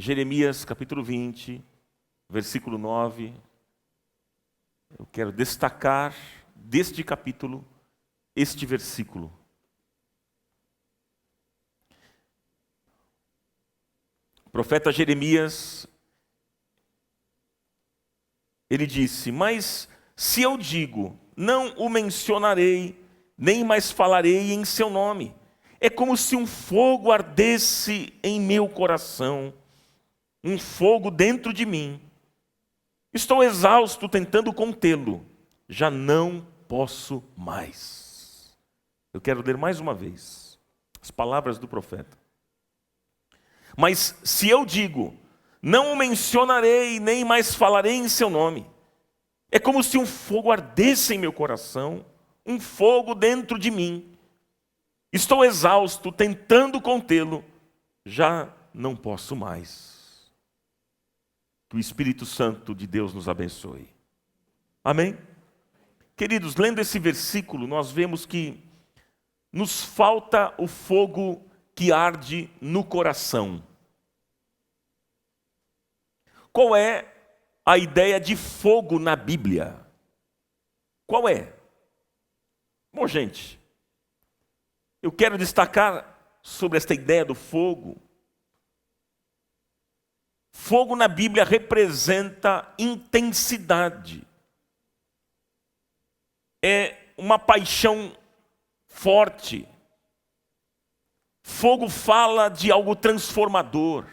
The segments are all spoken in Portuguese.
Jeremias capítulo 20, versículo 9. Eu quero destacar deste capítulo este versículo. O profeta Jeremias, ele disse: mas se eu digo, não o mencionarei, nem mais falarei em seu nome, é como se um fogo ardesse em meu coração, um fogo dentro de mim. Estou exausto tentando contê-lo, já não posso mais. Eu quero ler mais uma vez as palavras do profeta. Mas se eu digo, não o mencionarei, nem mais falarei em seu nome, é como se um fogo ardesse em meu coração, um fogo dentro de mim. Estou exausto tentando contê-lo, já não posso mais. Que o Espírito Santo de Deus nos abençoe. Amém? Queridos, lendo esse versículo, nós vemos que nos falta o fogo que arde no coração. Qual é a ideia de fogo na Bíblia? Qual é? Bom, gente, eu quero destacar sobre esta ideia do fogo. Fogo na Bíblia representa intensidade. É uma paixão forte. Fogo fala de algo transformador,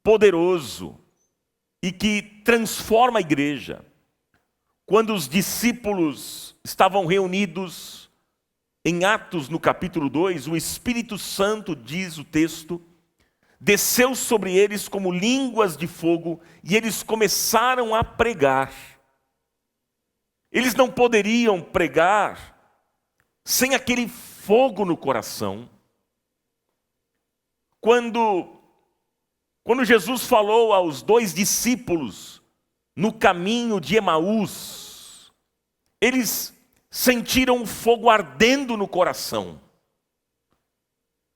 poderoso e que transforma a igreja. Quando os discípulos estavam reunidos em Atos, no capítulo 2, o Espírito Santo, diz o texto, desceu sobre eles como línguas de fogo e eles começaram a pregar. Eles não poderiam pregar sem aquele fogo no coração. Quando Jesus falou aos 2 discípulos no caminho de Emaús, eles sentiram o fogo ardendo no coração.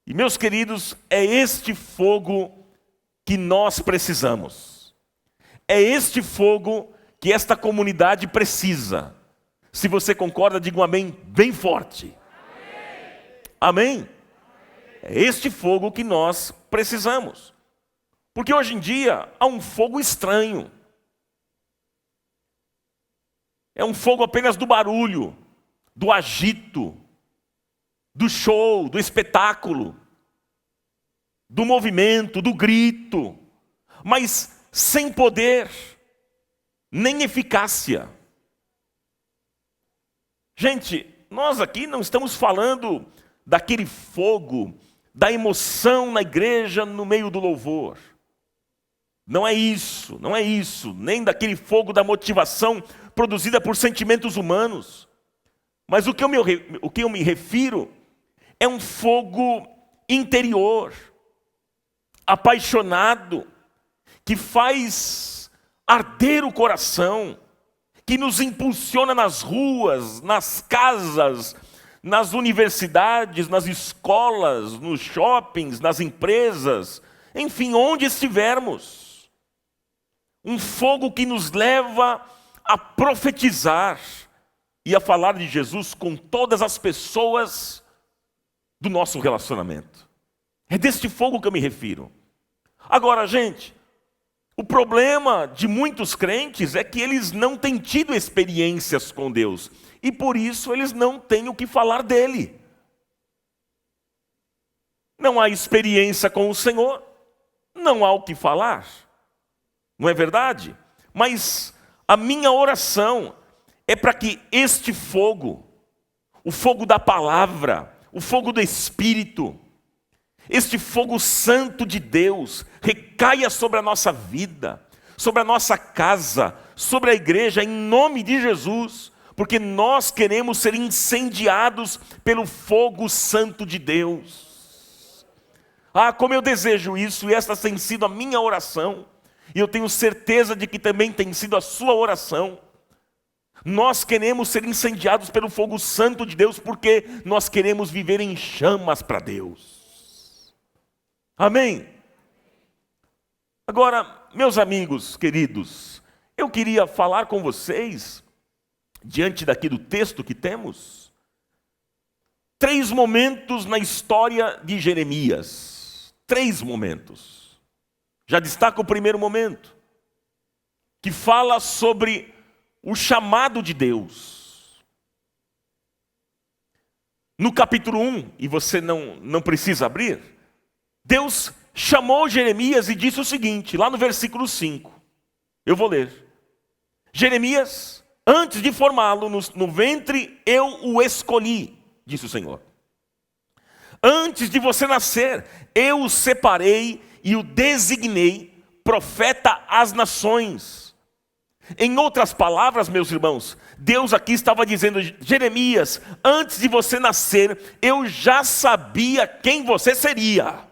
E, meus queridos, é este fogo que nós precisamos. É este fogo que esta comunidade precisa. Se você concorda, diga um amém bem forte. Amém? É este fogo que nós precisamos. Porque hoje em dia há um fogo estranho. É um fogo apenas do barulho, do agito, do show, do espetáculo, do movimento, do grito, mas sem poder, nem eficácia. Gente, nós aqui não estamos falando daquele fogo, da emoção na igreja no meio do louvor. Não é isso, nem daquele fogo da motivação produzida por sentimentos humanos. Mas o que eu me refiro é um fogo interior, apaixonado, que faz arder o coração, que nos impulsiona nas ruas, nas casas, nas universidades, nas escolas, nos shoppings, nas empresas, enfim, onde estivermos. Um fogo que nos leva a profetizar e a falar de Jesus com todas as pessoas do nosso relacionamento. É deste fogo que eu me refiro. Agora, gente, o problema de muitos crentes é que eles não têm tido experiências com Deus. E por isso eles não têm o que falar dele. Não há experiência com o Senhor, não há o que falar. Não é verdade? Mas a minha oração é para que este fogo, o fogo da palavra, o fogo do Espírito, este fogo santo de Deus recaia sobre a nossa vida, sobre a nossa casa, sobre a igreja, em nome de Jesus, porque nós queremos ser incendiados pelo fogo santo de Deus. Ah, como eu desejo isso, e esta tem sido a minha oração, e eu tenho certeza de que também tem sido a sua oração. Nós queremos ser incendiados pelo fogo santo de Deus, porque nós queremos viver em chamas para Deus. Amém? Agora, meus amigos queridos, eu queria falar com vocês, diante daqui do texto que temos, 3 momentos na história de Jeremias. 3 momentos. Já destaco o primeiro momento, que fala sobre o chamado de Deus. No capítulo 1, e você não precisa abrir, Deus chamou Jeremias e disse o seguinte, lá no versículo 5. Eu vou ler. Jeremias, antes de formá-lo no ventre, eu o escolhi, disse o Senhor. Antes de você nascer, eu o separei e o designei profeta às nações. Em outras palavras, meus irmãos, Deus aqui estava dizendo, Jeremias, antes de você nascer, eu já sabia quem você seria.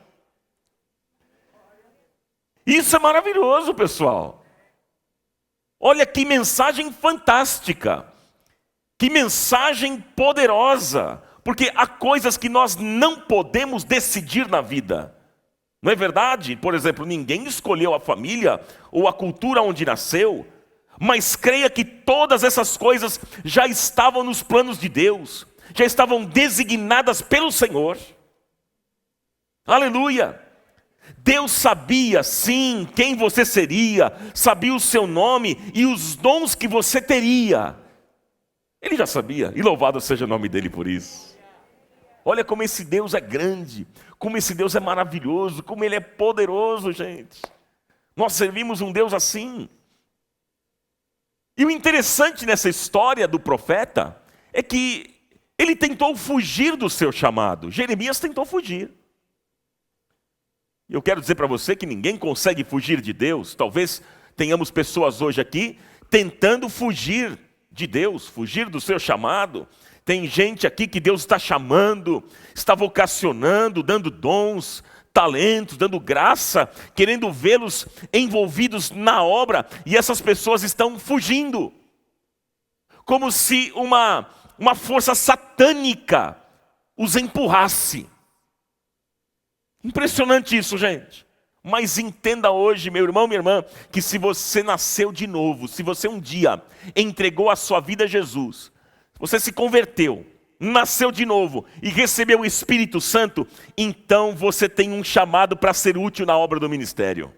Isso é maravilhoso, pessoal. Olha que mensagem fantástica. Que mensagem poderosa. Porque há coisas que nós não podemos decidir na vida. Não é verdade? Por exemplo, ninguém escolheu a família ou a cultura onde nasceu. Mas creia que todas essas coisas já estavam nos planos de Deus. Já estavam designadas pelo Senhor. Aleluia! Deus sabia, sim, quem você seria, sabia o seu nome e os dons que você teria. Ele já sabia, e louvado seja o nome dele por isso. Olha como esse Deus é grande, como esse Deus é maravilhoso, como ele é poderoso, gente. Nós servimos um Deus assim. E o interessante nessa história do profeta é que ele tentou fugir do seu chamado. Jeremias tentou fugir. E eu quero dizer para você que ninguém consegue fugir de Deus. Talvez tenhamos pessoas hoje aqui tentando fugir de Deus, fugir do seu chamado. Tem gente aqui que Deus está chamando, está vocacionando, dando dons, talentos, dando graça, querendo vê-los envolvidos na obra. E essas pessoas estão fugindo. Como se uma força satânica os empurrasse. Impressionante isso, gente. Mas entenda hoje, meu irmão, minha irmã, que se você nasceu de novo, se você um dia entregou a sua vida a Jesus, você se converteu, nasceu de novo e recebeu o Espírito Santo, então você tem um chamado para ser útil na obra do ministério.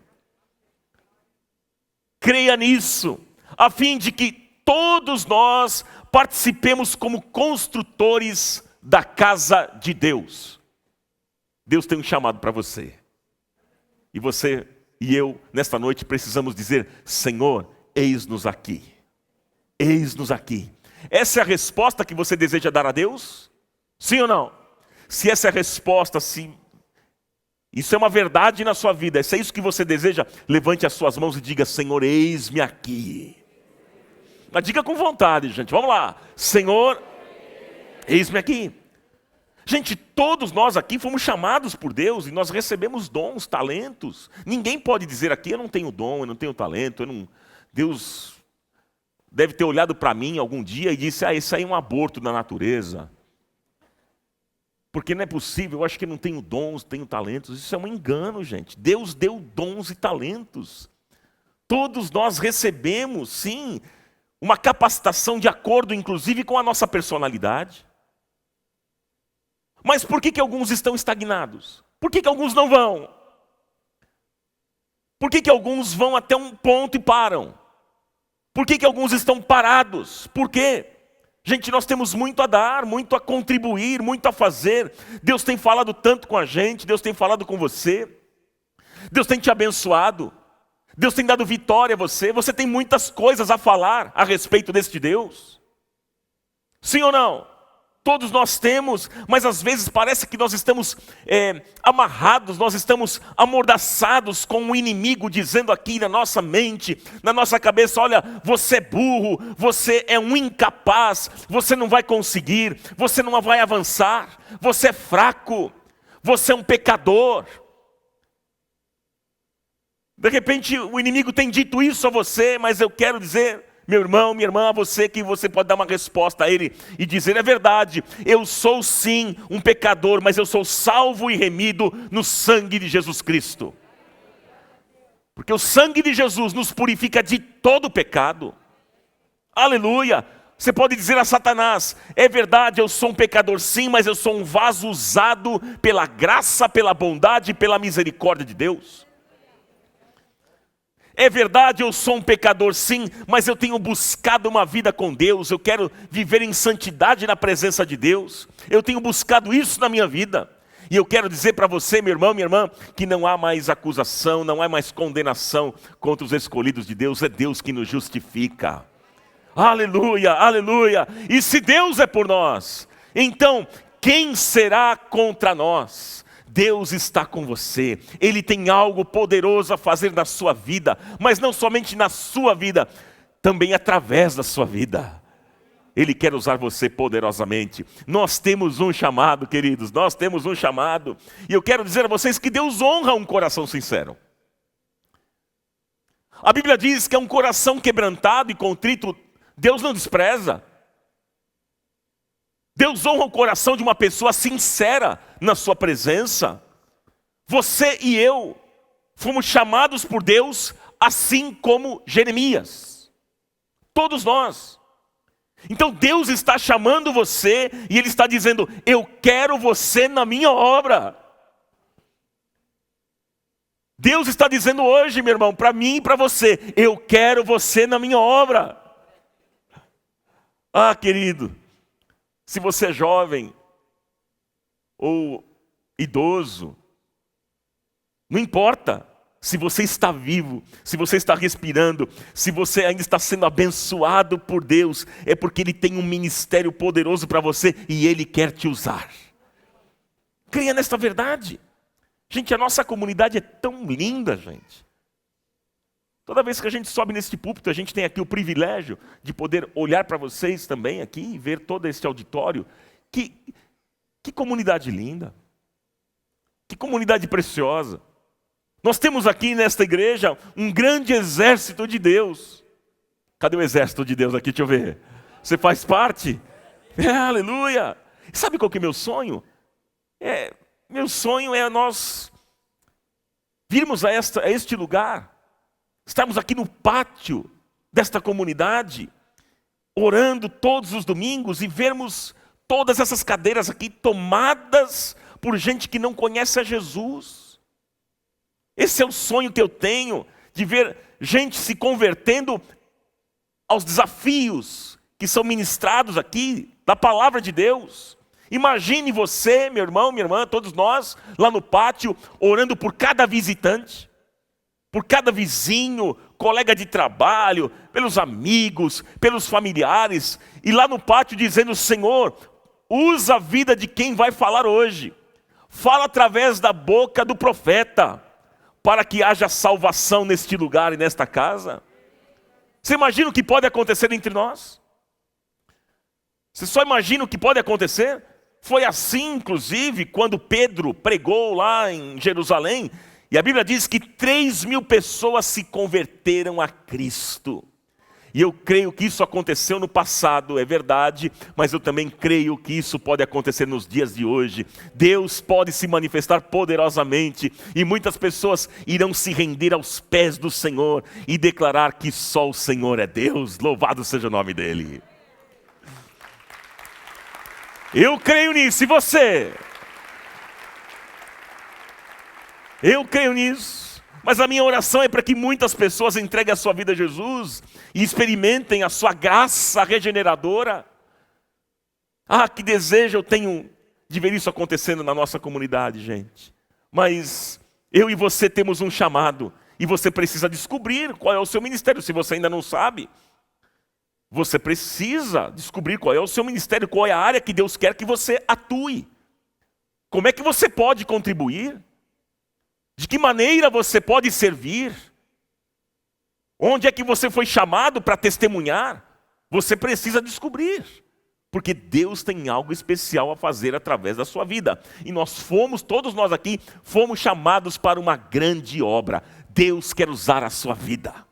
Creia nisso, a fim de que todos nós participemos como construtores da casa de Deus. Deus tem um chamado para você. E você e eu, nesta noite, precisamos dizer, Senhor, eis-nos aqui. Eis-nos aqui. Essa é a resposta que você deseja dar a Deus? Sim ou não? Se essa é a resposta, se isso é uma verdade na sua vida, se é isso que você deseja, levante as suas mãos e diga, Senhor, eis-me aqui. Mas diga com vontade, gente. Vamos lá. Senhor, eis-me aqui. Gente, todos nós aqui fomos chamados por Deus e nós recebemos dons, talentos. Ninguém pode dizer aqui, eu não tenho dom, eu não tenho talento, Deus deve ter olhado para mim algum dia e disse, isso aí é um aborto da natureza. Porque não é possível, eu acho que eu não tenho dons, tenho talentos. Isso é um engano, gente. Deus deu dons e talentos. Todos nós recebemos, sim, uma capacitação de acordo, inclusive, com a nossa personalidade. Mas por que alguns estão estagnados? Por que alguns não vão? Por que alguns vão até um ponto e param? Por que alguns estão parados? Por quê? Gente, nós temos muito a dar, muito a contribuir, muito a fazer. Deus tem falado tanto com a gente, Deus tem falado com você. Deus tem te abençoado. Deus tem dado vitória a você. Você tem muitas coisas a falar a respeito deste Deus. Sim ou não? Todos nós temos, mas às vezes parece que nós estamos amarrados, nós estamos amordaçados com o inimigo dizendo aqui na nossa mente, na nossa cabeça, olha, você é burro, você é um incapaz, você não vai conseguir, você não vai avançar, você é fraco, você é um pecador. De repente o inimigo tem dito isso a você, mas eu quero dizer, meu irmão, minha irmã, a você que você pode dar uma resposta a ele e dizer, é verdade, eu sou sim um pecador, mas eu sou salvo e remido no sangue de Jesus Cristo. Porque o sangue de Jesus nos purifica de todo pecado. Aleluia! Você pode dizer a Satanás: é verdade, eu sou um pecador sim, mas eu sou um vaso usado pela graça, pela bondade e pela misericórdia de Deus. É verdade, eu sou um pecador sim, mas eu tenho buscado uma vida com Deus. Eu quero viver em santidade na presença de Deus. Eu tenho buscado isso na minha vida. E eu quero dizer para você, meu irmão, minha irmã, que não há mais acusação, não há mais condenação contra os escolhidos de Deus. É Deus que nos justifica. Aleluia, aleluia. E se Deus é por nós, então quem será contra nós? Deus está com você. Ele tem algo poderoso a fazer na sua vida, mas não somente na sua vida, também através da sua vida. Ele quer usar você poderosamente. Nós temos um chamado, queridos, nós temos um chamado. E eu quero dizer a vocês que Deus honra um coração sincero. A Bíblia diz que é um coração quebrantado e contrito, Deus não despreza. Deus honra o coração de uma pessoa sincera na sua presença. Você e eu fomos chamados por Deus assim como Jeremias. Todos nós. Então Deus está chamando você e Ele está dizendo: eu quero você na minha obra. Deus está dizendo hoje, meu irmão, para mim e para você: eu quero você na minha obra. Ah, querido, se você é jovem ou idoso, não importa se você está vivo, se você está respirando, se você ainda está sendo abençoado por Deus, é porque Ele tem um ministério poderoso para você e Ele quer te usar. Creia nesta verdade. Gente, a nossa comunidade é tão linda, gente. Toda vez que a gente sobe nesse púlpito, a gente tem aqui o privilégio de poder olhar para vocês também aqui e ver todo este auditório. Que comunidade linda. Que comunidade preciosa. Nós temos aqui nesta igreja um grande exército de Deus. Cadê o exército de Deus aqui? Deixa eu ver. Você faz parte? Aleluia! Sabe qual que é meu sonho? Meu sonho é nós virmos a este lugar, estarmos aqui no pátio desta comunidade, orando todos os domingos e vermos todas essas cadeiras aqui tomadas por gente que não conhece a Jesus. Esse é o sonho que eu tenho, de ver gente se convertendo aos desafios que são ministrados aqui, da palavra de Deus. Imagine você, meu irmão, minha irmã, todos nós, lá no pátio, orando por cada visitante, por cada vizinho, colega de trabalho, pelos amigos, pelos familiares, e lá no pátio dizendo: Senhor, usa a vida de quem vai falar hoje, fala através da boca do profeta, para que haja salvação neste lugar e nesta casa. Você imagina o que pode acontecer entre nós? Você só imagina o que pode acontecer? Foi assim, inclusive, quando Pedro pregou lá em Jerusalém, e a Bíblia diz que 3.000 pessoas se converteram a Cristo. E eu creio que isso aconteceu no passado, é verdade, mas eu também creio que isso pode acontecer nos dias de hoje. Deus pode se manifestar poderosamente, e muitas pessoas irão se render aos pés do Senhor e declarar que só o Senhor é Deus. Louvado seja o nome dEle. Eu creio nisso, e você? Eu creio nisso. Mas a minha oração é para que muitas pessoas entreguem a sua vida a Jesus e experimentem a sua graça regeneradora. Ah, que desejo eu tenho de ver isso acontecendo na nossa comunidade, gente. Mas eu e você temos um chamado, e você precisa descobrir qual é o seu ministério. Se você ainda não sabe, você precisa descobrir qual é o seu ministério, qual é a área que Deus quer que você atue. Como é que você pode contribuir? De que maneira você pode servir? Onde é que você foi chamado para testemunhar? Você precisa descobrir, porque Deus tem algo especial a fazer através da sua vida. E todos nós aqui, fomos chamados para uma grande obra. Deus quer usar a sua vida.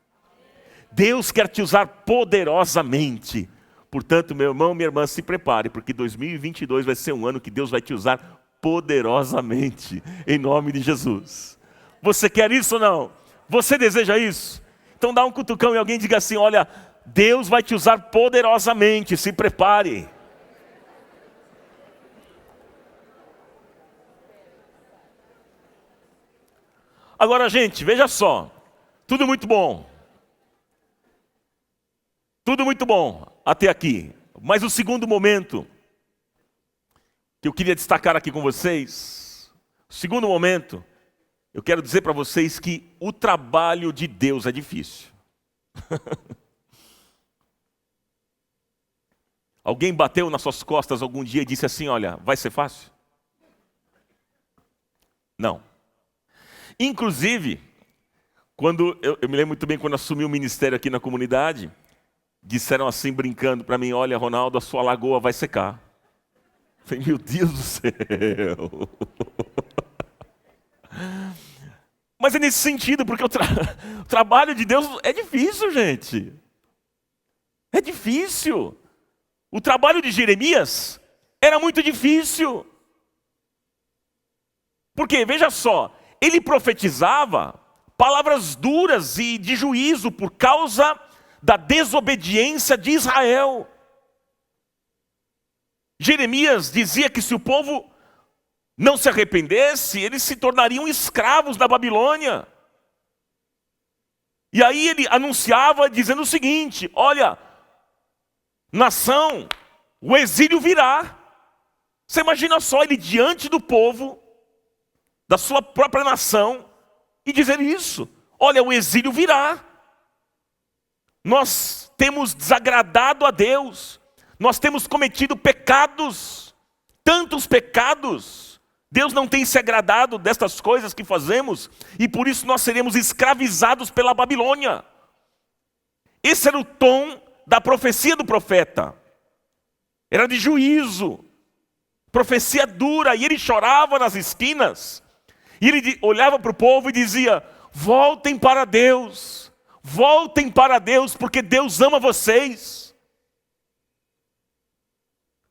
Deus quer te usar poderosamente. Portanto, meu irmão, minha irmã, se prepare, porque 2022 vai ser um ano que Deus vai te usar poderosamente, em nome de Jesus. Você quer isso ou não? Você deseja isso? Então dá um cutucão e alguém diga assim: olha, Deus vai te usar poderosamente, se prepare. Agora, gente, veja só, tudo muito bom. Tudo muito bom até aqui. Mas o segundo momento que eu queria destacar aqui com vocês, o segundo momento, eu quero dizer para vocês que o trabalho de Deus é difícil. Alguém bateu nas suas costas algum dia e disse assim: olha, vai ser fácil? Não. Inclusive, quando eu me lembro muito bem quando assumi o ministério aqui na comunidade, disseram assim brincando para mim: olha, Ronaldo, a sua lagoa vai secar. Eu falei: meu Deus do céu. Mas é nesse sentido, porque o trabalho de Deus é difícil, gente. É difícil. O trabalho de Jeremias era muito difícil. Porque, veja só, ele profetizava palavras duras e de juízo por causa da desobediência de Israel. Jeremias dizia que se o povo não se arrependesse, eles se tornariam escravos da Babilônia. E aí ele anunciava dizendo o seguinte: olha, nação, o exílio virá. Você imagina só ele diante do povo, da sua própria nação, e dizer isso: olha, o exílio virá. Nós temos desagradado a Deus, nós temos cometido pecados, tantos pecados. Deus não tem se agradado destas coisas que fazemos, e por isso nós seremos escravizados pela Babilônia. Esse era o tom da profecia do profeta. Era de juízo, profecia dura, e ele chorava nas esquinas. E ele olhava para o povo e dizia: voltem para Deus, porque Deus ama vocês.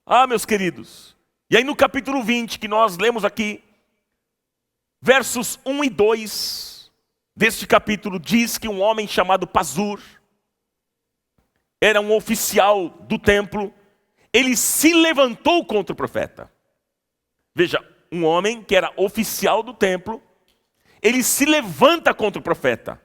Ah, meus queridos, e aí no capítulo 20, que nós lemos aqui, versos 1 e 2 deste capítulo, diz que um homem chamado Pazur, era um oficial do templo, ele se levantou contra o profeta. Veja, um homem que era oficial do templo, ele se levanta contra o profeta.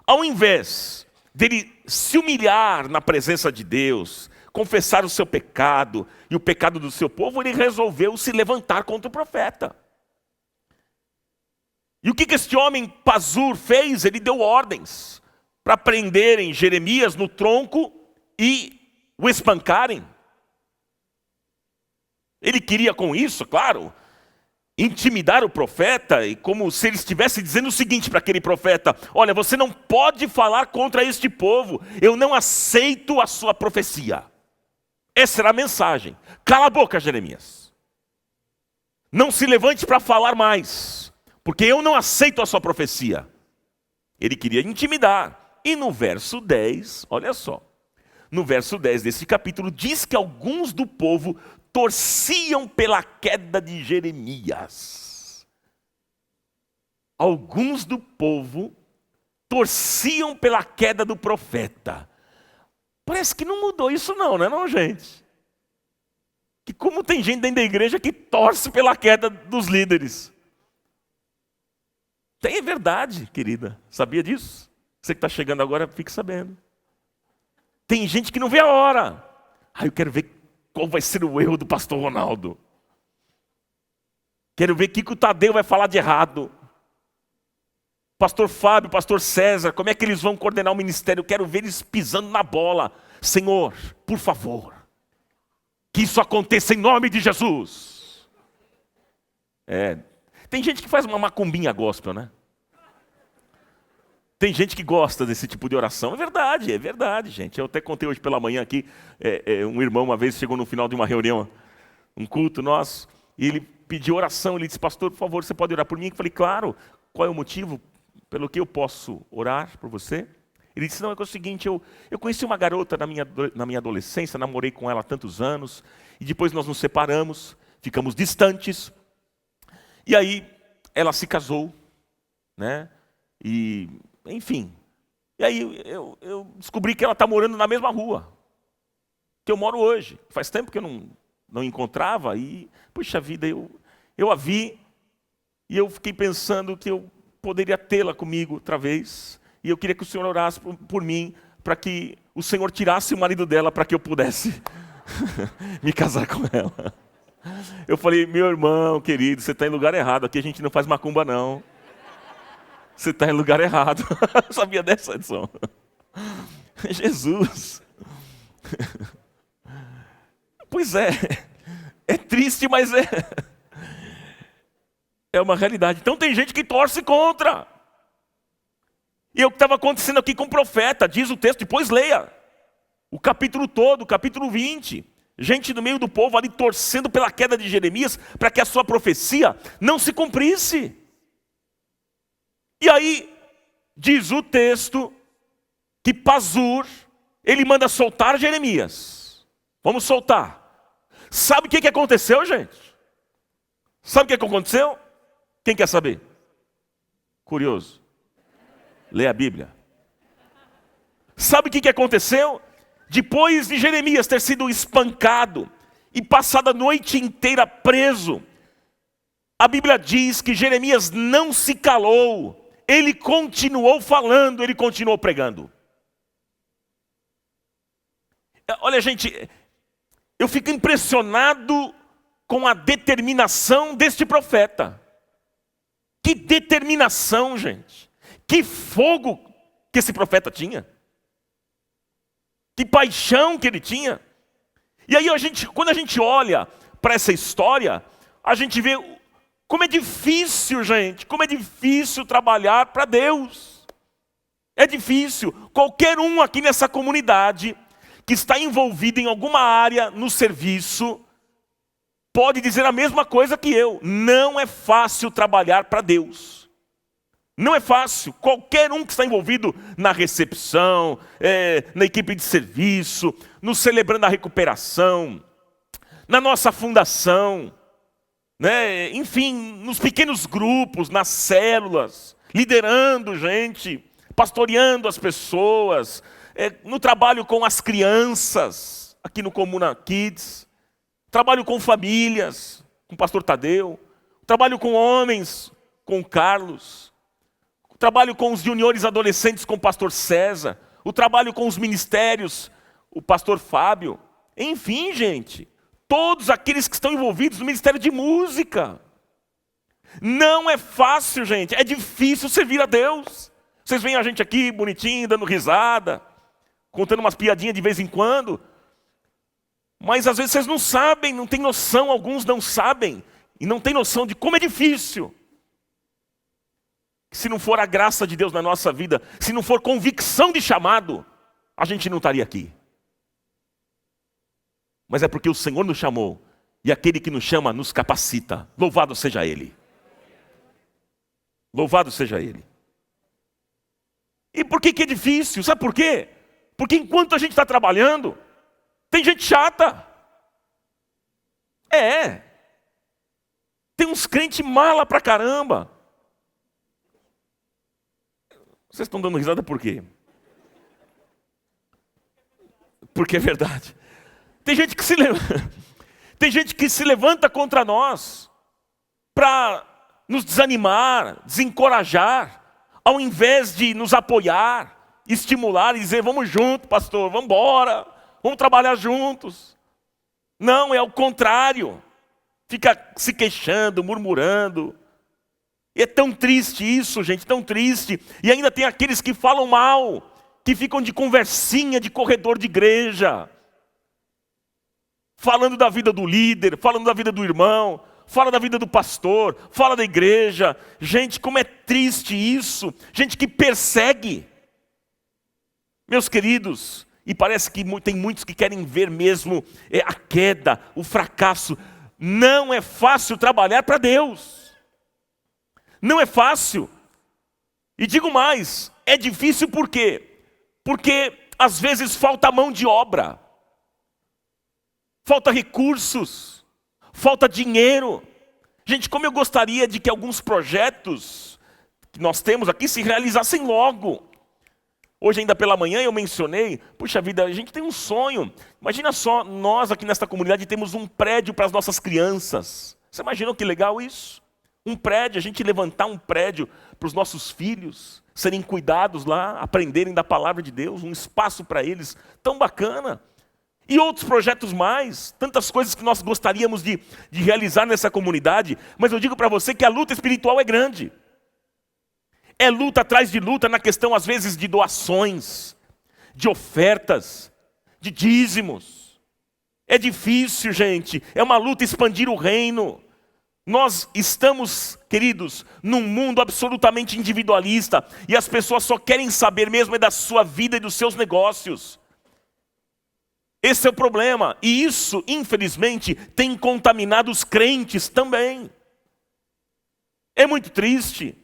Ao invés dele se humilhar na presença de Deus, confessar o seu pecado e o pecado do seu povo, ele resolveu se levantar contra o profeta. E o que este homem Pazur fez? Ele deu ordens para prenderem Jeremias no tronco e o espancarem. Ele queria com isso, claro, intimidar o profeta, e como se ele estivesse dizendo o seguinte para aquele profeta: olha, você não pode falar contra este povo, eu não aceito a sua profecia. Essa era a mensagem. Cala a boca, Jeremias. Não se levante para falar mais, porque eu não aceito a sua profecia. Ele queria intimidar. E no verso 10, olha só, no verso 10 desse capítulo, diz que alguns do povo torciam pela queda de Jeremias. Alguns do povo torciam pela queda do profeta. Parece que não mudou isso não, né, não, gente? Que como tem gente dentro da igreja que torce pela queda dos líderes. Tem, é verdade, querida. Sabia disso? Você que está chegando agora, fique sabendo. Tem gente que não vê a hora. Eu quero ver qual vai ser o erro do pastor Ronaldo. Quero ver o que o Tadeu vai falar de errado. Pastor Fábio, pastor César, como é que eles vão coordenar o ministério? Eu quero ver eles pisando na bola. Senhor, por favor, que isso aconteça em nome de Jesus. Tem gente que faz uma macumbinha gospel, né? Tem gente que gosta desse tipo de oração. É verdade, gente. Eu até contei hoje pela manhã aqui, um irmão uma vez chegou no final de uma reunião, um culto nosso, e ele pediu oração. Ele disse: pastor, por favor, você pode orar por mim? Eu falei: claro. Qual é o motivo pelo que eu posso orar por você? Ele disse: não, é o seguinte, eu conheci uma garota na minha adolescência, namorei com ela há tantos anos, e depois nós nos separamos, ficamos distantes, e aí ela se casou, né? E enfim. E aí eu descobri que ela está morando na mesma rua que eu moro hoje. Faz tempo que eu não encontrava e, puxa vida, eu a vi e eu fiquei pensando que eu poderia tê-la comigo outra vez. E eu queria que o Senhor orasse por mim, para que o Senhor tirasse o marido dela, para que eu pudesse me casar com ela. Eu falei, meu irmão querido, você está em lugar errado, aqui a gente não faz macumba não. Você está em lugar errado. Eu sabia dessa, Edson. Jesus. Pois é triste, mas é uma realidade. Então tem gente que torce contra. E é o que estava acontecendo aqui com o profeta, diz o texto, depois leia. O capítulo todo, o capítulo 20. Gente no meio do povo ali torcendo pela queda de Jeremias, para que a sua profecia não se cumprisse. E aí, diz o texto, que Pazur, ele manda soltar Jeremias. Vamos soltar. Sabe o que aconteceu, gente? Sabe o que aconteceu? Quem quer saber? Curioso. Lê a Bíblia. Sabe o que aconteceu? Depois de Jeremias ter sido espancado e passado a noite inteira preso, a Bíblia diz que Jeremias não se calou. Ele continuou falando, ele continuou pregando. Olha, gente, eu fico impressionado com a determinação deste profeta. Que determinação, gente. Que fogo que esse profeta tinha. Que paixão que ele tinha. E aí quando a gente olha para essa história, a gente vê como é difícil, gente. Como é difícil trabalhar para Deus. É difícil. Qualquer um aqui nessa comunidade que está envolvido em alguma área no serviço, pode dizer a mesma coisa que eu. Não é fácil trabalhar para Deus. Não é fácil. Qualquer um que está envolvido na recepção, na equipe de serviço, no Celebrando a Recuperação, na nossa fundação, né? Enfim, nos pequenos grupos, nas células, liderando gente, pastoreando as pessoas, no trabalho com as crianças, aqui no Comuna Kids, trabalho com famílias, com o pastor Tadeu, trabalho com homens, com o Carlos, trabalho com os juniores adolescentes, com o pastor César, o trabalho com os ministérios, o pastor Fábio, enfim, gente, todos aqueles que estão envolvidos no ministério de música. Não é fácil, gente, é difícil servir a Deus. Vocês veem a gente aqui bonitinho, dando risada, contando umas piadinhas de vez em quando, mas às vezes vocês não sabem, não têm noção, alguns não sabem, e não têm noção de como é difícil. Se não for a graça de Deus na nossa vida, se não for convicção de chamado, a gente não estaria aqui. Mas é porque o Senhor nos chamou, e aquele que nos chama nos capacita. Louvado seja Ele. Louvado seja Ele. E por que é difícil? Sabe por quê? Porque enquanto a gente está trabalhando, tem gente chata. Tem uns crentes mala pra caramba. Vocês estão dando risada por quê? Porque é verdade. Tem gente que se levanta contra nós para nos desanimar, desencorajar, ao invés de nos apoiar, estimular e dizer, vamos junto, pastor, vamos embora, vamos trabalhar juntos. Não, é o contrário. Fica se queixando, murmurando. E é tão triste isso, gente, tão triste. E ainda tem aqueles que falam mal, que ficam de conversinha de corredor de igreja, falando da vida do líder, falando da vida do irmão, fala da vida do pastor, fala da igreja. Gente, como é triste isso. Gente que persegue. Meus queridos, e parece que tem muitos que querem ver mesmo a queda, o fracasso. Não é fácil trabalhar para Deus. Não é fácil. E digo mais, é difícil por quê? Porque às vezes falta mão de obra. Falta recursos. Falta dinheiro. Gente, como eu gostaria de que alguns projetos que nós temos aqui se realizassem logo. Hoje ainda pela manhã eu mencionei, puxa vida, a gente tem um sonho. Imagina só, nós aqui nesta comunidade temos um prédio para as nossas crianças. Você imagina que legal isso? Um prédio, a gente levantar um prédio para os nossos filhos, serem cuidados lá, aprenderem da palavra de Deus, um espaço para eles, tão bacana. E outros projetos mais, tantas coisas que nós gostaríamos de realizar nessa comunidade, mas eu digo para você que a luta espiritual é grande. É luta atrás de luta na questão, às vezes, de doações, de ofertas, de dízimos. É difícil, gente, é uma luta expandir o reino. Nós estamos, queridos, num mundo absolutamente individualista, e as pessoas só querem saber mesmo é da sua vida e dos seus negócios. Esse é o problema, e isso, infelizmente, tem contaminado os crentes também. É muito triste.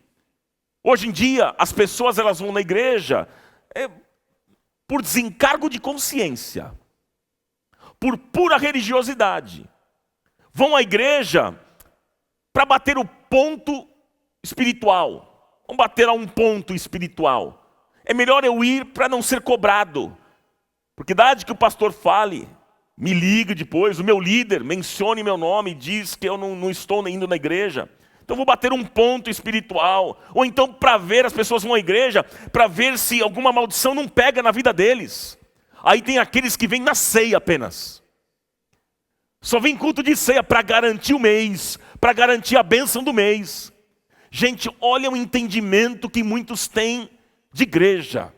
Hoje em dia, as pessoas elas vão na igreja por desencargo de consciência, por pura religiosidade. Vão à igreja para bater o ponto espiritual. Vamos bater a um ponto espiritual. É melhor eu ir para não ser cobrado. Porque dade que o pastor fale, me ligue depois, o meu líder mencione meu nome e diz que eu não estou indo na igreja. Então vou bater um ponto espiritual. Ou então para ver, as pessoas vão à igreja, para ver se alguma maldição não pega na vida deles. Aí tem aqueles que vêm na ceia apenas. Só vem culto de ceia para garantir o mês, para garantir a bênção do mês. Gente, olha o entendimento que muitos têm de igreja,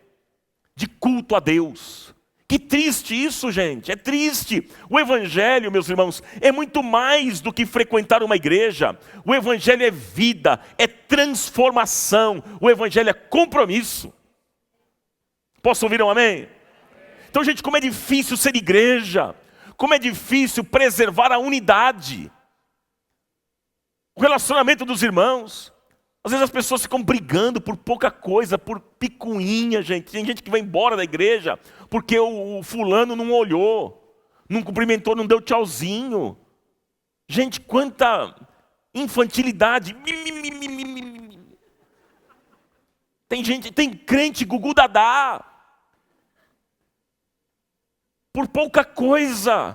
de culto a Deus. Que triste isso, gente, é triste. O evangelho, meus irmãos, é muito mais do que frequentar uma igreja. O evangelho é vida, é transformação. O evangelho é compromisso. Posso ouvir um amém? Então, gente, como é difícil ser igreja. Como é difícil preservar a unidade. O relacionamento dos irmãos. Às vezes as pessoas ficam brigando por pouca coisa, por picuinha, gente. Tem gente que vai embora da igreja porque o fulano não olhou, não cumprimentou, não deu tchauzinho. Gente, quanta infantilidade. Tem crente gugu dadá. Por pouca coisa.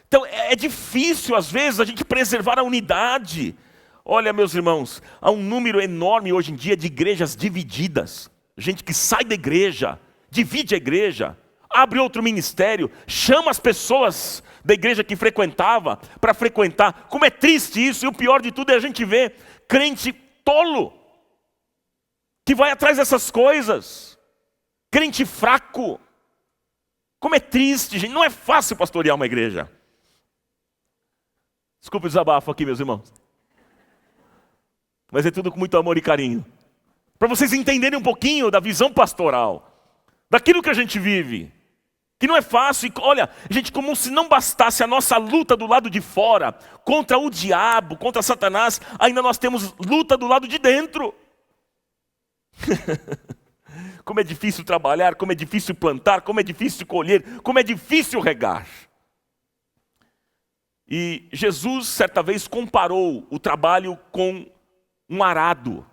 Então é difícil às vezes a gente preservar a unidade. Olha, meus irmãos, há um número enorme hoje em dia de igrejas divididas. Gente que sai da igreja, divide a igreja, abre outro ministério, chama as pessoas da igreja que frequentava para frequentar. Como é triste isso, e o pior de tudo é a gente ver crente tolo, que vai atrás dessas coisas, crente fraco. Como é triste, gente, não é fácil pastorear uma igreja. Desculpe o desabafo aqui, meus irmãos. Mas é tudo com muito amor e carinho. Para vocês entenderem um pouquinho da visão pastoral. Daquilo que a gente vive. Que não é fácil. E, olha, gente, como se não bastasse a nossa luta do lado de fora. Contra o diabo, contra Satanás. Ainda nós temos luta do lado de dentro. Como é difícil trabalhar. Como é difícil plantar. Como é difícil colher. Como é difícil regar. E Jesus, certa vez, comparou o trabalho com um arado.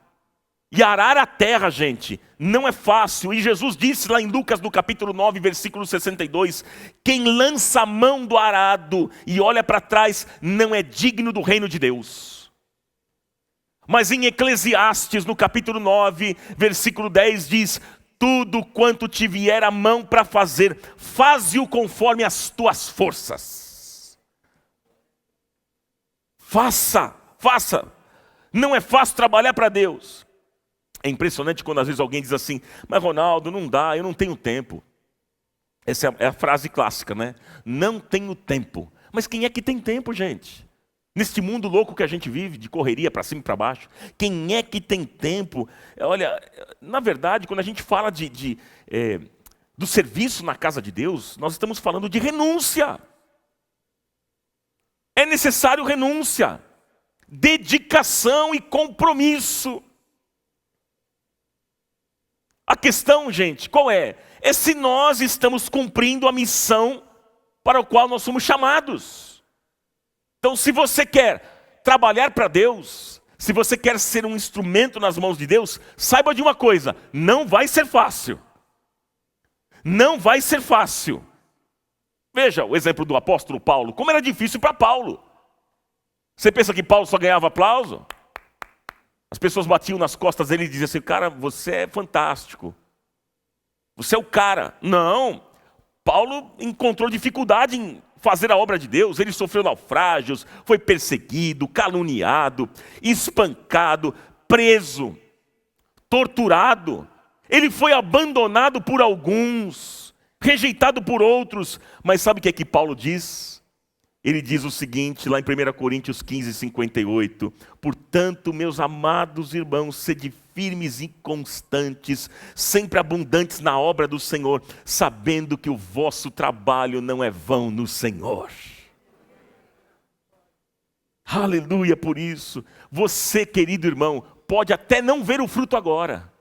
E arar a terra, gente, não é fácil. E Jesus disse lá em Lucas, no capítulo 9, versículo 62, quem lança a mão do arado e olha para trás, não é digno do reino de Deus. Mas em Eclesiastes, no capítulo 9, versículo 10, diz, tudo quanto te vier a mão para fazer, faze-o conforme as tuas forças. Faça. Não é fácil trabalhar para Deus. É impressionante quando às vezes alguém diz assim, mas Ronaldo, não dá, eu não tenho tempo. Essa é a frase clássica, né? Não tenho tempo. Mas quem é que tem tempo, gente? Neste mundo louco que a gente vive, de correria para cima e para baixo. Quem é que tem tempo? Olha, na verdade, quando a gente fala do serviço na casa de Deus, nós estamos falando de renúncia. É necessário renúncia. Dedicação e compromisso. A questão, gente, qual é? É se nós estamos cumprindo a missão para a qual nós somos chamados. Então, se você quer trabalhar para Deus, Se você quer ser um instrumento nas mãos de Deus, saiba de uma coisa: não vai ser fácil. Não vai ser fácil. Veja o exemplo do apóstolo Paulo. Como era difícil para Paulo. Você pensa que Paulo só ganhava aplauso? As pessoas batiam nas costas dele e diziam assim: cara, você é fantástico. Você é o cara. Não. Paulo encontrou dificuldade em fazer a obra de Deus. Ele sofreu naufrágios, foi perseguido, caluniado, espancado, preso, torturado. Ele foi abandonado por alguns, rejeitado por outros. Mas sabe o que é que Paulo diz? Ele diz o seguinte, lá em 1 Coríntios 15, 58. Portanto, meus amados irmãos, sede firmes e constantes, sempre abundantes na obra do Senhor, sabendo que o vosso trabalho não é vão no Senhor. Aleluia por isso. Você, querido irmão, pode até não ver o fruto agora.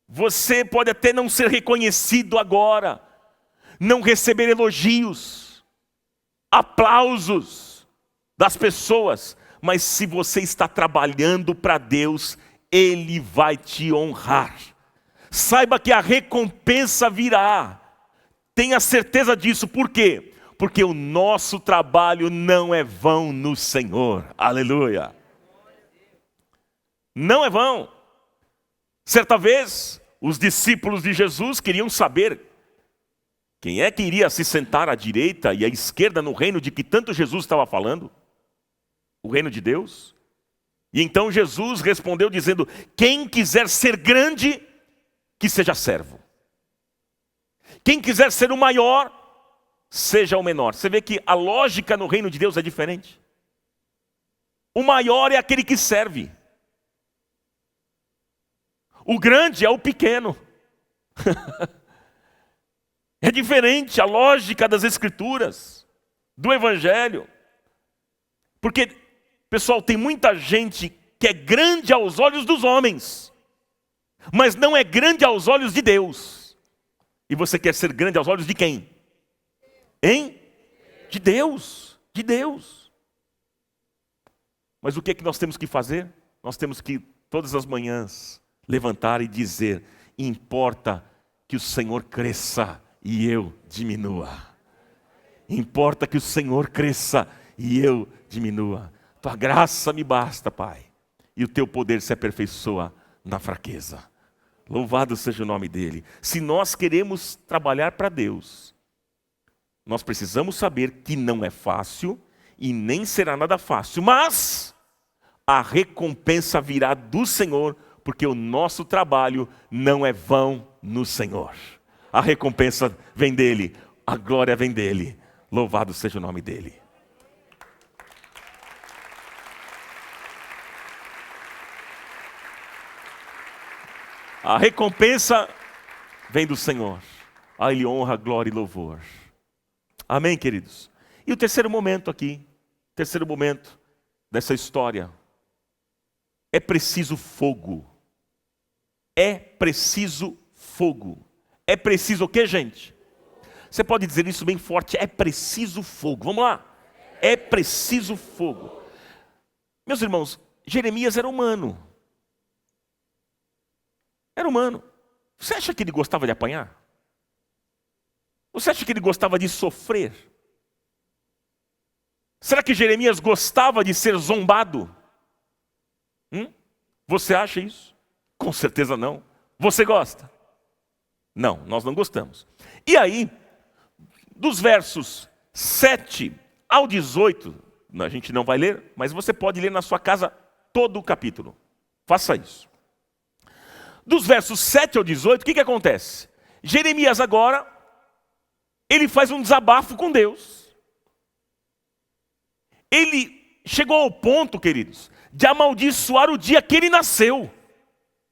Você pode até não ser reconhecido agora, não receber elogios, aplausos das pessoas, mas se você está trabalhando para Deus, Ele vai te honrar. Saiba que a recompensa virá. Tenha certeza disso. Por quê? Porque o nosso trabalho não é vão no Senhor. Aleluia. Não é vão. Certa vez, os discípulos de Jesus queriam saber quem é que iria se sentar à direita e à esquerda no reino de que tanto Jesus estava falando? O reino de Deus. E então Jesus respondeu dizendo: quem quiser ser grande, que seja servo. Quem quiser ser o maior, seja o menor. Você vê que a lógica no reino de Deus é diferente. O maior é aquele que serve. O grande é o pequeno. É diferente a lógica das Escrituras, do Evangelho. Porque, pessoal, tem muita gente que é grande aos olhos dos homens, mas não é grande aos olhos de Deus. E você quer ser grande aos olhos de quem? Hein? De Deus. De Deus. Mas o que é que nós temos que fazer? Nós temos que, todas as manhãs, levantar e dizer: importa que o Senhor cresça e eu diminua. Importa que o Senhor cresça e eu diminua. Tua graça me basta, Pai, e o teu poder se aperfeiçoa na fraqueza. Louvado seja o nome dele. Se nós queremos trabalhar para Deus, nós precisamos saber que não é fácil e nem será nada fácil, mas a recompensa virá do Senhor, porque o nosso trabalho não é vão no Senhor. A recompensa vem dele, a glória vem dele. Louvado seja o nome dele. A recompensa vem do Senhor. A Ele honra, glória e louvor. Amém, queridos? E o terceiro momento aqui, terceiro momento dessa história, é preciso fogo. É preciso fogo. É preciso o quê, gente? Você pode dizer isso bem forte: é preciso fogo. Vamos lá. É preciso fogo. Meus irmãos, Jeremias era humano. Era humano. Você acha que ele gostava de apanhar? Você acha que ele gostava de sofrer? Será que Jeremias gostava de ser zombado? Você acha isso? Com certeza não. Você gosta? Não, nós não gostamos. E aí, dos versos 7 ao 18, a gente não vai ler, mas você pode ler na sua casa todo o capítulo. Faça isso. Dos versos 7 ao 18, o que acontece? Jeremias agora, ele faz um desabafo com Deus. Ele chegou ao ponto, queridos, de amaldiçoar o dia que ele nasceu.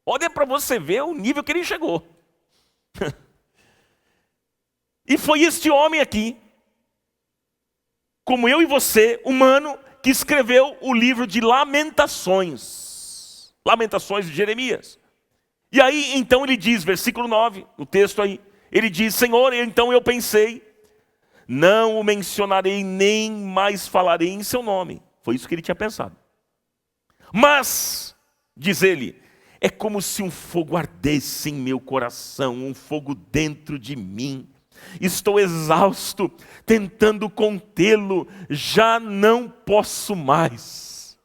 Olha para você ver o nível que ele chegou. E foi este homem aqui, como eu e você, humano, que escreveu o livro de Lamentações. Lamentações de Jeremias. E aí, então ele diz, versículo 9, no texto aí, ele diz: Senhor, então eu pensei, não o mencionarei, nem mais falarei em seu nome. Foi isso que ele tinha pensado. Mas, diz ele, é como se um fogo ardesse em meu coração, um fogo dentro de mim. Estou exausto, tentando contê-lo, já não posso mais.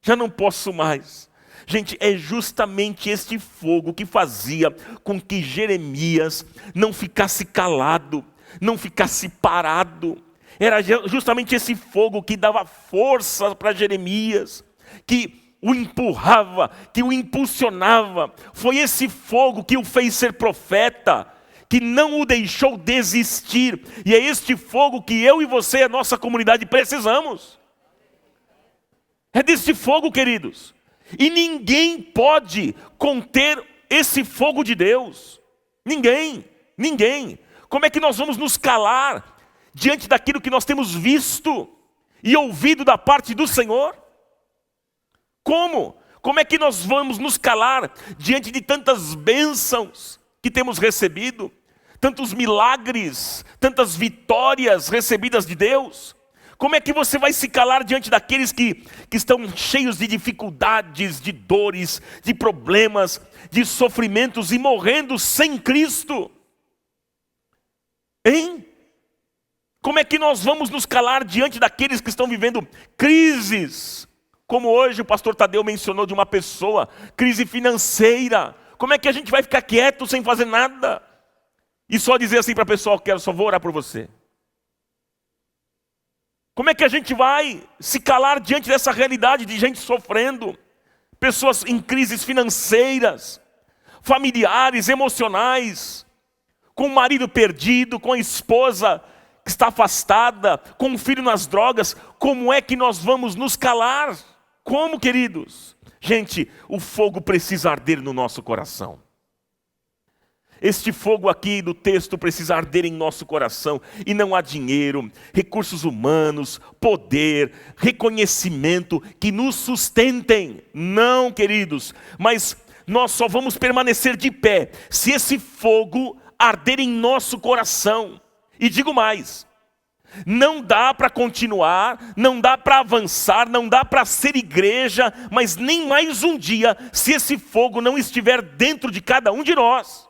Já não posso mais. Gente, é justamente este fogo que fazia com que Jeremias não ficasse calado, não ficasse parado. Era justamente esse fogo que dava força para Jeremias, que o empurrava, que o impulsionava. Foi esse fogo que o fez ser profeta, que não o deixou desistir. E é este fogo que eu e você e a nossa comunidade precisamos. É desse fogo, queridos. E ninguém pode conter esse fogo de Deus. Ninguém. Como é que nós vamos nos calar diante daquilo que nós temos visto e ouvido da parte do Senhor? Como? Como é que nós vamos nos calar diante de tantas bênçãos que temos recebido? Tantos milagres, tantas vitórias recebidas de Deus? Como é que você vai se calar diante daqueles que estão cheios de dificuldades, de dores, de problemas, de sofrimentos e morrendo sem Cristo? Hein? Como é que nós vamos nos calar diante daqueles que estão vivendo crises? Como hoje o pastor Tadeu mencionou de uma pessoa, crise financeira. Como é que a gente vai ficar quieto sem fazer nada? E só dizer assim para a pessoa, só vou orar por você. Como é que a gente vai se calar diante dessa realidade de gente sofrendo? Pessoas em crises financeiras, familiares, emocionais, com o marido perdido, com a esposa que está afastada, com o filho nas drogas. Como é que nós vamos nos calar? Como, queridos? Gente, o fogo precisa arder no nosso coração. Este fogo aqui do texto precisa arder em nosso coração. E não há dinheiro, recursos humanos, poder, reconhecimento que nos sustentem. Não, queridos. Mas nós só vamos permanecer de pé se esse fogo arder em nosso coração. E digo mais. Não dá para continuar, não dá para avançar, não dá para ser igreja, mas nem mais um dia, se esse fogo não estiver dentro de cada um de nós.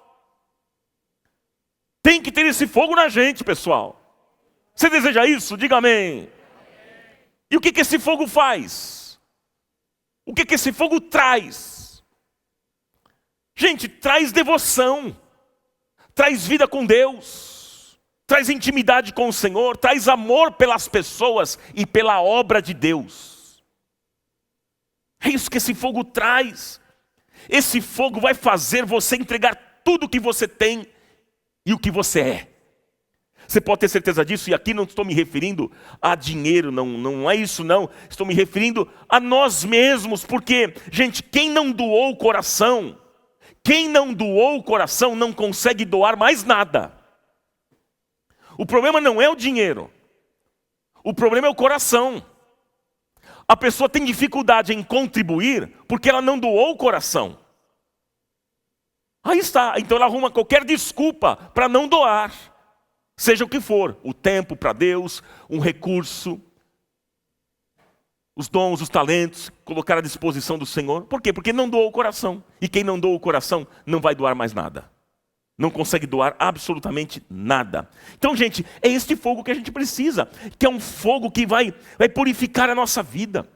Tem que ter esse fogo na gente, pessoal. Você deseja isso? Diga amém. E o que esse fogo faz? O que esse fogo traz? Gente, traz devoção, traz vida com Deus, traz intimidade com o Senhor, traz amor pelas pessoas e pela obra de Deus. É isso que esse fogo traz. Esse fogo vai fazer você entregar tudo o que você tem e o que você é. Você pode ter certeza disso, e aqui não estou me referindo a dinheiro, não é isso não. Estou me referindo a nós mesmos, porque, gente, quem não doou o coração não consegue doar mais nada. O problema não é o dinheiro, o problema é o coração. A pessoa tem dificuldade em contribuir porque ela não doou o coração. Aí está, então ela arruma qualquer desculpa para não doar. Seja o que for, o tempo para Deus, um recurso, os dons, os talentos, colocar à disposição do Senhor. Por quê? Porque não doou o coração. E quem não doa o coração não vai doar mais nada. Não consegue doar absolutamente nada. Então, gente, é este fogo que a gente precisa. Que é um fogo que vai purificar a nossa vida.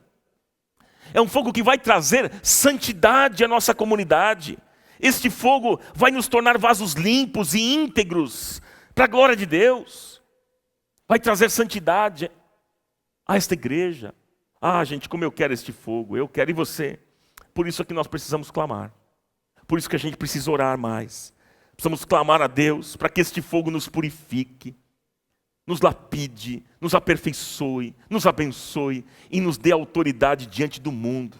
É um fogo que vai trazer santidade à nossa comunidade. Este fogo vai nos tornar vasos limpos e íntegros para a glória de Deus. Vai trazer santidade a esta igreja. Ah, gente, como eu quero este fogo. Eu quero, e você? Por isso é que nós precisamos clamar. Por isso que a gente precisa orar mais. Precisamos clamar a Deus para que este fogo nos purifique, nos lapide, nos aperfeiçoe, nos abençoe e nos dê autoridade diante do mundo.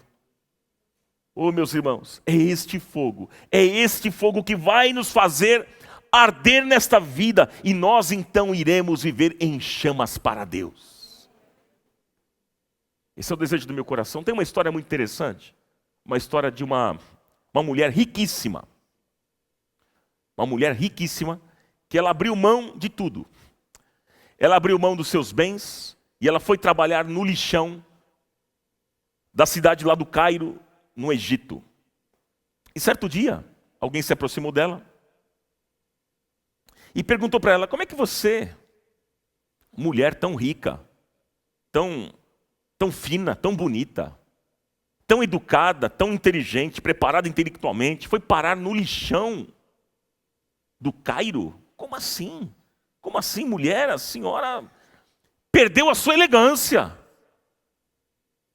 Oh, meus irmãos, é este fogo que vai nos fazer arder nesta vida, e nós então iremos viver em chamas para Deus. Esse é o desejo do meu coração. Tem uma história muito interessante, uma história de uma mulher riquíssima. Uma mulher riquíssima, que ela abriu mão de tudo. Ela abriu mão dos seus bens, e ela foi trabalhar no lixão da cidade lá do Cairo, no Egito. E certo dia, alguém se aproximou dela e perguntou para ela: como é que você, mulher tão rica, tão fina, tão bonita, tão educada, tão inteligente, preparada intelectualmente, foi parar no lixão do Cairo? Como assim? Como assim, mulher? A senhora perdeu a sua elegância.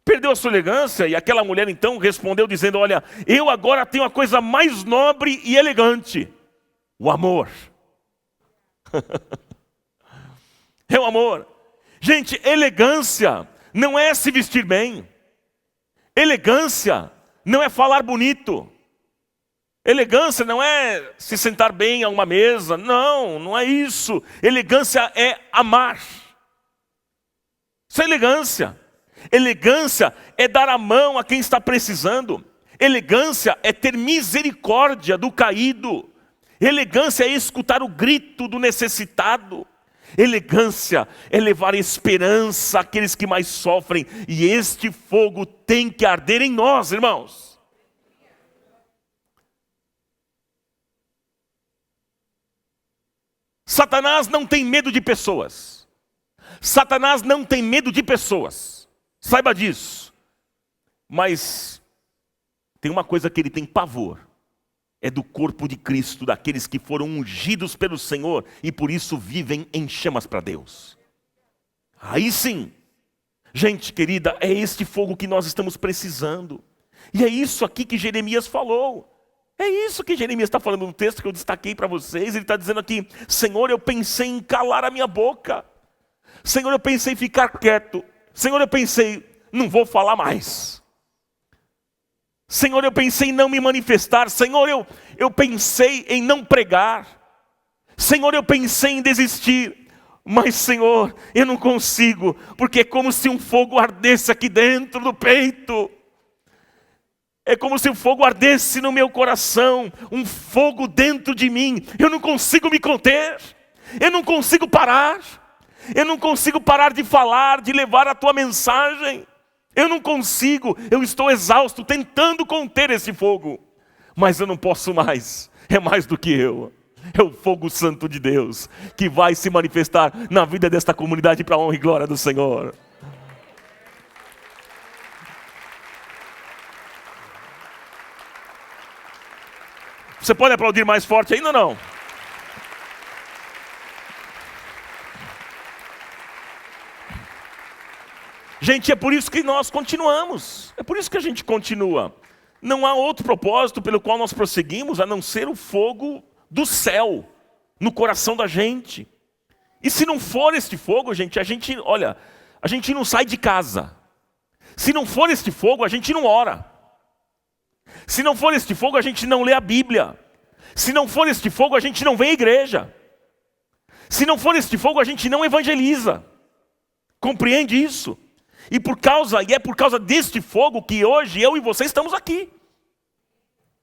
Perdeu a sua elegância. E aquela mulher então respondeu dizendo: olha, eu agora tenho a coisa mais nobre e elegante: o amor. É o amor. Gente, elegância não é se vestir bem. Elegância não é falar bonito. Elegância não é se sentar bem a uma mesa. Não, não é isso. Elegância é amar. Isso é elegância. Elegância é dar a mão a quem está precisando. Elegância é ter misericórdia do caído. Elegância é escutar o grito do necessitado. Elegância é levar esperança àqueles que mais sofrem. E este fogo tem que arder em nós, irmãos. Satanás não tem medo de pessoas. Satanás não tem medo de pessoas. Saiba disso. Mas tem uma coisa que ele tem pavor. É do corpo de Cristo, daqueles que foram ungidos pelo Senhor e por isso vivem em chamas para Deus. Aí sim, gente querida, é este fogo que nós estamos precisando. E é isso aqui que Jeremias falou. É isso que Jeremias está falando no texto que eu destaquei para vocês. Ele está dizendo aqui: Senhor, eu pensei em calar a minha boca. Senhor, eu pensei em ficar quieto. Senhor, eu pensei, não vou falar mais. Senhor, eu pensei em não me manifestar. Senhor, eu pensei em não pregar. Senhor, eu pensei em desistir. Mas, Senhor, eu não consigo, porque é como se um fogo ardesse aqui dentro do peito. É como se o fogo ardesse no meu coração, um fogo dentro de mim. Eu não consigo me conter, eu não consigo parar. Eu não consigo parar de falar, de levar a tua mensagem. Eu não consigo, eu estou exausto, tentando conter esse fogo. Mas eu não posso mais, é mais do que eu. É o fogo santo de Deus, que vai se manifestar na vida desta comunidade para a honra e glória do Senhor. Você pode aplaudir mais forte ainda ou não? Gente, é por isso que nós continuamos. É por isso que a gente continua. Não há outro propósito pelo qual nós prosseguimos a não ser o fogo do céu no coração da gente. E se não for este fogo, gente, a gente não sai de casa. Se não for este fogo, a gente não ora. Se não for este fogo, a gente não lê a Bíblia. Se não for este fogo, a gente não vem à igreja. Se não for este fogo, a gente não evangeliza. Compreende isso? E é por causa deste fogo que hoje eu e você estamos aqui.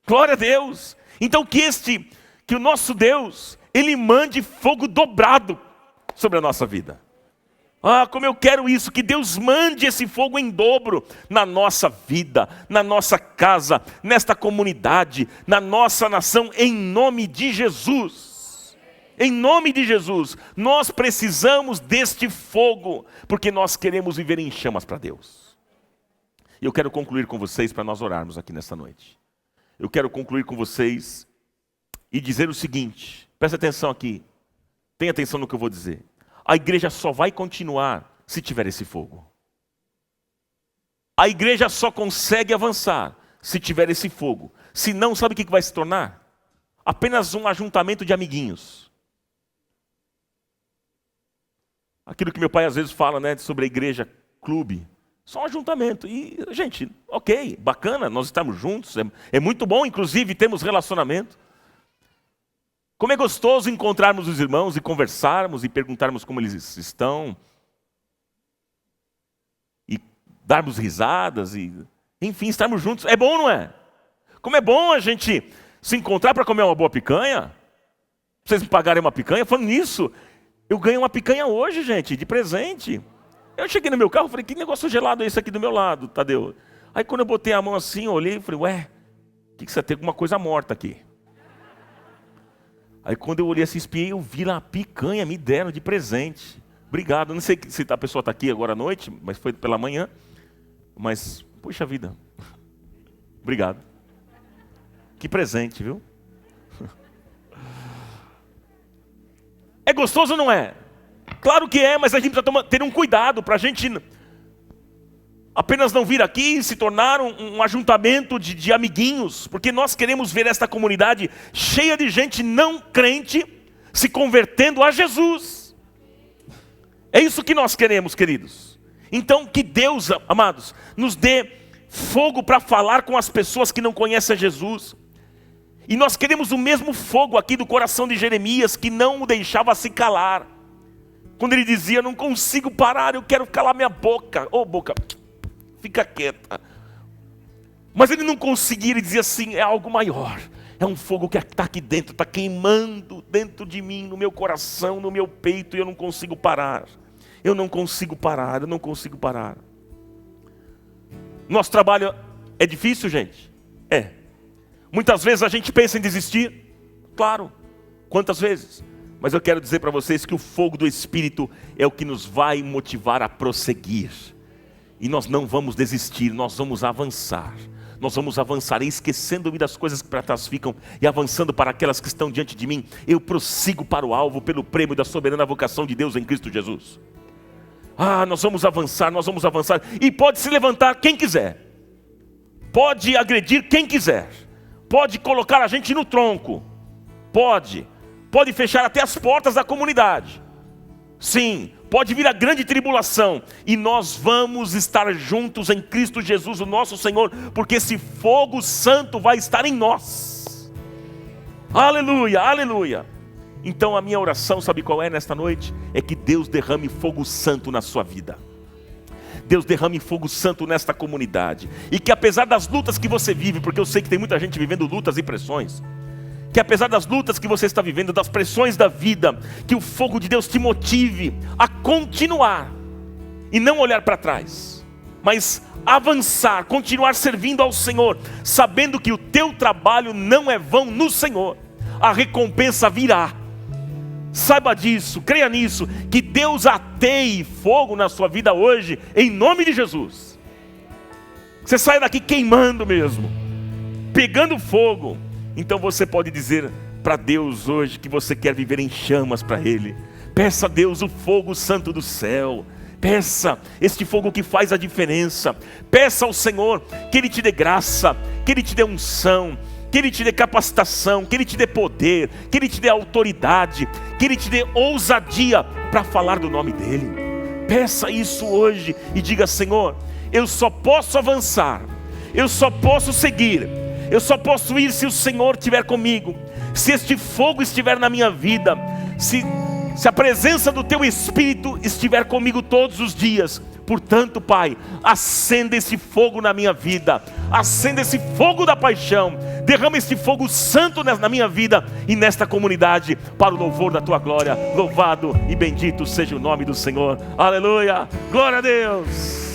Glória a Deus. Então que o nosso Deus, Ele mande fogo dobrado sobre a nossa vida. Ah, como eu quero isso, que Deus mande esse fogo em dobro na nossa vida, na nossa casa, nesta comunidade, na nossa nação, em nome de Jesus. Em nome de Jesus, nós precisamos deste fogo, porque nós queremos viver em chamas para Deus. E eu quero concluir com vocês para nós orarmos aqui nesta noite. Eu quero concluir com vocês e dizer o seguinte, presta atenção aqui, tenha atenção no que eu vou dizer. A igreja só vai continuar se tiver esse fogo. A igreja só consegue avançar se tiver esse fogo. Se não, sabe o que vai se tornar? Apenas um ajuntamento de amiguinhos. Aquilo que meu pai às vezes fala, né, sobre a igreja clube. Só um ajuntamento. E, gente, ok, bacana, nós estamos juntos. É muito bom, inclusive, temos relacionamento. Como é gostoso encontrarmos os irmãos e conversarmos e perguntarmos como eles estão. E darmos risadas e, enfim, estarmos juntos. É bom, não é? Como é bom a gente se encontrar para comer uma boa picanha. Vocês me pagarem uma picanha? Falando nisso, eu ganhei uma picanha hoje, gente, de presente. Eu cheguei no meu carro e falei, que negócio gelado é esse aqui do meu lado, Tadeu? Aí quando eu botei a mão assim, eu olhei e falei, ué, o que você tem? Alguma coisa morta aqui. Aí quando eu olhei assim, espiei, eu vi lá a picanha, me deram de presente. Obrigado, não sei se a pessoa está aqui agora à noite, mas foi pela manhã. Mas, puxa vida, obrigado. Que presente, viu? É gostoso ou não é? Claro que é, mas a gente precisa ter um cuidado para a gente apenas não vir aqui e se tornar um ajuntamento de amiguinhos, porque nós queremos ver esta comunidade cheia de gente não crente se convertendo a Jesus. É isso que nós queremos, queridos. Então que Deus, amados, nos dê fogo para falar com as pessoas que não conhecem a Jesus. E nós queremos o mesmo fogo aqui do coração de Jeremias, que não o deixava se calar. Quando ele dizia, não consigo parar, eu quero calar minha boca. Ô boca, fica quieta. Mas ele não conseguia, ele dizia assim, é algo maior. É um fogo que está aqui dentro, está queimando dentro de mim, no meu coração, no meu peito, e eu não consigo parar. Eu não consigo parar, eu não consigo parar. Nosso trabalho é difícil, gente? É. Muitas vezes a gente pensa em desistir. Claro, quantas vezes? Mas eu quero dizer para vocês que o fogo do Espírito é o que nos vai motivar a prosseguir. E nós não vamos desistir, nós vamos avançar. Nós vamos avançar, esquecendo-me das coisas que para trás ficam e avançando para aquelas que estão diante de mim. Eu prossigo para o alvo pelo prêmio da soberana vocação de Deus em Cristo Jesus. Nós vamos avançar, nós vamos avançar. E pode se levantar quem quiser. Pode agredir quem quiser. Pode colocar a gente no tronco. Pode fechar até as portas da comunidade. Sim, pode vir a grande tribulação. E nós vamos estar juntos em Cristo Jesus, o nosso Senhor, porque esse fogo santo vai estar em nós. Aleluia, aleluia. Então a minha oração, sabe qual é nesta noite? É que Deus derrame fogo santo na sua vida. Deus derrame fogo santo nesta comunidade. E que apesar das lutas que você vive, porque eu sei que tem muita gente vivendo lutas e pressões, que apesar das lutas que você está vivendo, das pressões da vida, que o fogo de Deus te motive a continuar e não olhar para trás, mas avançar, continuar servindo ao Senhor, sabendo que o teu trabalho não é vão no Senhor. A recompensa virá. Saiba disso, creia nisso, que Deus ateie fogo na sua vida hoje, em nome de Jesus. Você sai daqui queimando mesmo, pegando fogo. Então você pode dizer para Deus hoje que você quer viver em chamas para Ele. Peça a Deus o fogo santo do céu. Peça este fogo que faz a diferença. Peça ao Senhor que Ele te dê graça, que Ele te dê unção, que Ele te dê capacitação, que Ele te dê poder, que Ele te dê autoridade, que Ele te dê ousadia para falar do nome dEle. Peça isso hoje e diga, Senhor, eu só posso avançar, eu só posso seguir, eu só posso ir se o Senhor estiver comigo, se este fogo estiver na minha vida, se a presença do Teu Espírito estiver comigo todos os dias. Portanto, Pai, acenda esse fogo na minha vida, acenda esse fogo da paixão, derrama esse fogo santo na minha vida e nesta comunidade, para o louvor da Tua glória. Louvado e bendito seja o nome do Senhor. Aleluia, glória a Deus.